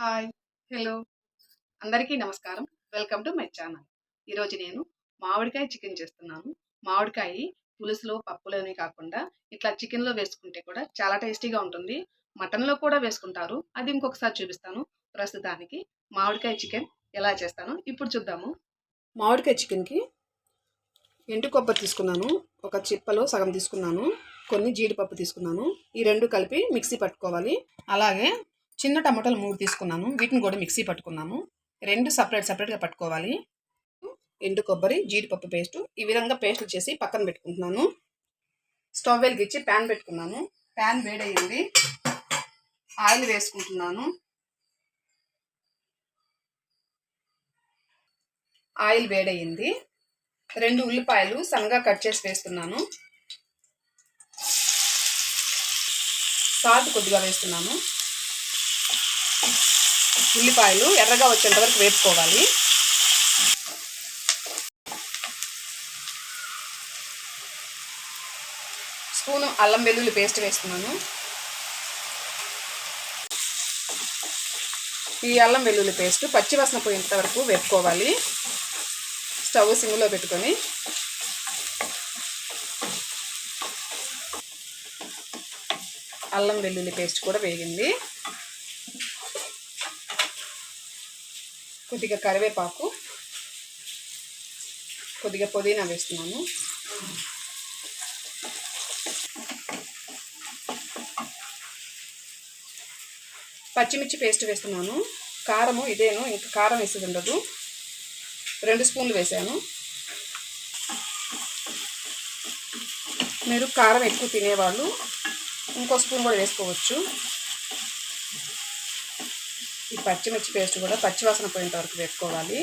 Hi. Hello. అందరికీ నమస్కారం. Welcome to my channel. ఈరోజు నేను మామిడికాయ చికెన్ చేస్తున్నాను. మామిడికాయ పులుసులో, పప్పులోనే కాకుండా ఇట్లా చికెన్‌లో వేసుకుంటే కూడా చాలా టేస్టీగా ఉంటుంది. మటన్‌లో కూడా వేసుకుంటారు. అది ఇంకొకసారి చూపిస్తాను. ప్రస్తుతానికి మామిడికాయ చికెన్ ఎలా చేస్తానో ఇప్పుడు చూద్దాము. మామిడికాయ చికెన్‌కి ఎండు కొబ్బరి తీసుకున్నాను. ఒక చిప్పలో సగం తీసుకున్నాను. కొన్ని జీడిపప్పు తీసుకున్నాను. ఈ 2 కలిపి మిక్సీ పట్టుకోవాలి. అలాగే చిన్న టమాటాలు 3 తీసుకున్నాను. వీటిని కూడా మిక్సీ పట్టుకున్నాము. 2 సపరేట్‌గా పట్టుకోవాలి. ఎండు కొబ్బరి, జీడిపప్పు పేస్టు ఈ విధంగా పేస్టులు చేసి పక్కన పెట్టుకుంటున్నాను. స్టవ్ వెలిగించి ప్యాన్ పెట్టుకున్నాను. ప్యాన్ వేడయింది. ఆయిల్ వేసుకుంటున్నాను. ఆయిల్ వేడయింది. 2 ఉల్లిపాయలు సన్నగా కట్ చేసి వేస్తున్నాను. సాల్ట్ కొద్దిగా వేస్తున్నాను. ఉల్లిపాయలు ఎర్రగా వచ్చేంత వరకు వేపుకోవాలి. స్పూను అల్లం వెల్లుల్లి పేస్ట్ వేస్తున్నాను. ఈ అల్లం వెల్లుల్లి పేస్ట్ పచ్చివాసన పోయేంత వరకు వేపుకోవాలి. స్టవ్ సిమ్లో పెట్టుకొని అల్లం వెల్లుల్లి పేస్ట్ కూడా వేగింది. కొద్దిగా కరివేపాకు, కొద్దిగా పుదీనా వేస్తున్నాను. పచ్చిమిర్చి పేస్ట్ వేస్తున్నాను. కారము ఇదేను, ఇంకా కారం వేసేది ఉండదు. 2 స్పూన్లు వేసాను. మీరు కారం ఎక్కువ తినేవాళ్ళు ఇంకో స్పూన్ కూడా వేసుకోవచ్చు. ఈ పచ్చిమిర్చి పేస్ట్ కూడా పచ్చివాసన పోయేంత వరకు వేసుకోవాలి.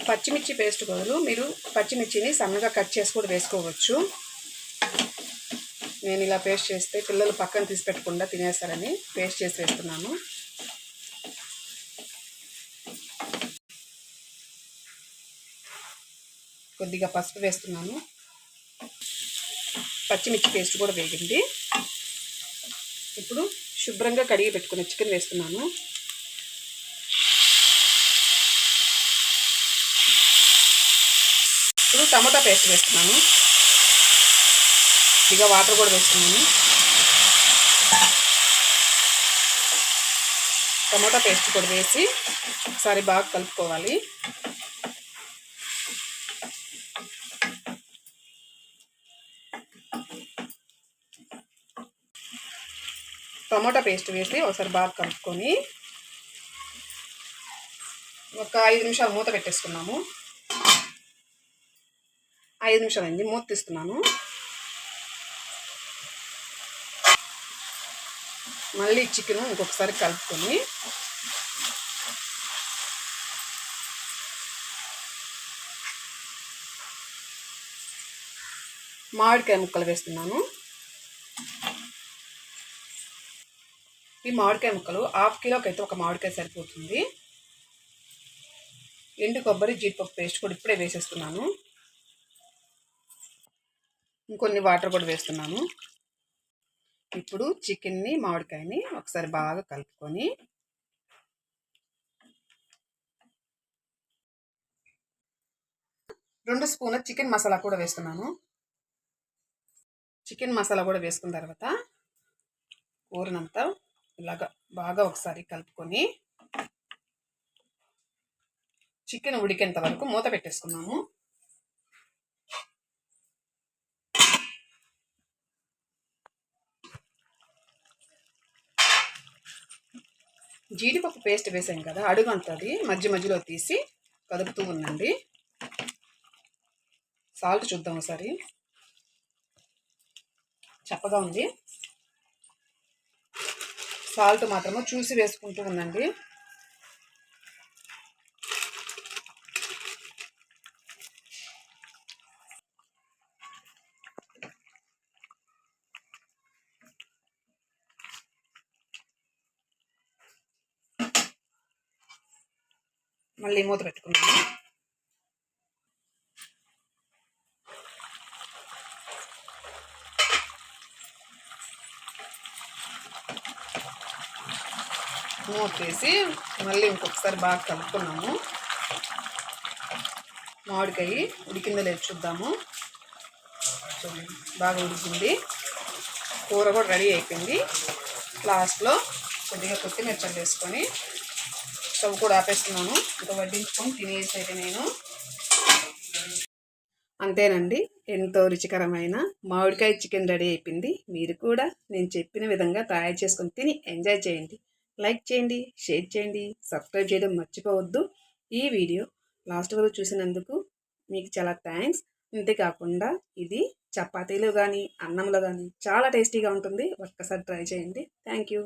పచ్చిమిర్చి పేస్ట్ బదులు మీరు పచ్చిమిర్చిని సన్నగా కట్ చేసి కూడా వేసుకోవచ్చు. నేను ఇలా పేస్ట్ చేస్తే పిల్లలు పక్కన తీసి పెట్టకుండా తినేస్తారని పేస్ట్ చేసి వేస్తున్నాను. కొద్దిగా పసుపు వేస్తున్నాను. పచ్చిమిర్చి పేస్ట్ కూడా వేగింది. ఇప్పుడు శుభ్రంగా కడిగి పెట్టుకున్న చికెన్ వేస్తున్నాను. ఇప్పుడు టమాటా పేస్ట్ వేస్తున్నాను. ఇక వాటర్ కూడా వేస్తున్నాను. టమాటా పేస్ట్ కూడా వేసి ఒకసారి బాగా కలుపుకోవాలి. టమాటా పేస్ట్ వేసి ఒకసారి బాగా కలుపుకొని ఒక 5 నిమిషాలు మూత పెట్టేసుకున్నాము. 5 నిమిషాలు అయింది. మూత తీస్తున్నాను. మళ్ళీ చికెన్ ఇంకొకసారి కలుపుకొని మామిడికాయ ముక్కలు వేస్తున్నాను. ఈ మామిడికాయ ముక్కలు 1/2 కిలోకి అయితే ఒక మామిడికాయ సరిపోతుంది. ఎండు కొబ్బరి, జీడిపప్పు పేస్ట్ కూడా ఇప్పుడే వేసేస్తున్నాను. ఇంకొన్ని వాటర్ కూడా వేస్తున్నాను. ఇప్పుడు చికెన్ని, మామిడికాయని ఒకసారి బాగా కలుపుకొని రెండు స్పూన్ల చికెన్ మసాలా కూడా వేస్తున్నాను. చికెన్ మసాలా కూడా వేసుకున్న తర్వాత కూరనంతా ఇలాగా బాగా ఒకసారి కలుపుకొని చికెన్ ఉడికేంత వరకు మూత పెట్టేసుకున్నాము. జీడిపప్పు పేస్ట్ వేసాం కదా, అడుగు అంతది మధ్య మధ్యలో తీసి కలుపుతూ ఉండండి. సాల్ట్ చూద్దాం ఒకసారి. చప్పగా ఉంది. సాల్ట్ మాత్రము చూసి వేసుకుంటూ ఉండండి. మళ్ళీ మూత పెట్టుకున్నాము. మూత తీసి మళ్ళీ ఇంకొకసారి బాగా కలుపుకున్నాము. మామిడికాయ ఉడికిందో లేదు చూద్దాము. చూడండి బాగా ఉడికింది, కూర కూడా రెడీ అయిపోయింది. లాస్ట్లో కొద్దిగా కొత్తిమీర చల్లేసుకొని స్టవ్ కూడా ఆపేస్తున్నాను. ఇంకా వడ్డించుకొని తినేసి అయితే నేను అంతేనండి. ఎంతో రుచికరమైన మామిడికాయ చికెన్ రెడీ అయిపోయింది. మీరు కూడా నేను చెప్పిన విధంగా తయారు చేసుకొని తిని ఎంజాయ్ చేయండి. లైక్ చేయండి, షేర్ చేయండి, సబ్స్క్రైబ్ చేయడం మర్చిపోవద్దు. ఈ వీడియో లాస్ట్ వరకు చూసినందుకు మీకు చాలా థ్యాంక్స్. అంతేకాకుండా ఇది చపాతీలో కానీ అన్నంలో కానీ చాలా టేస్టీగా ఉంటుంది. ఒక్కసారి ట్రై చేయండి. Thank you.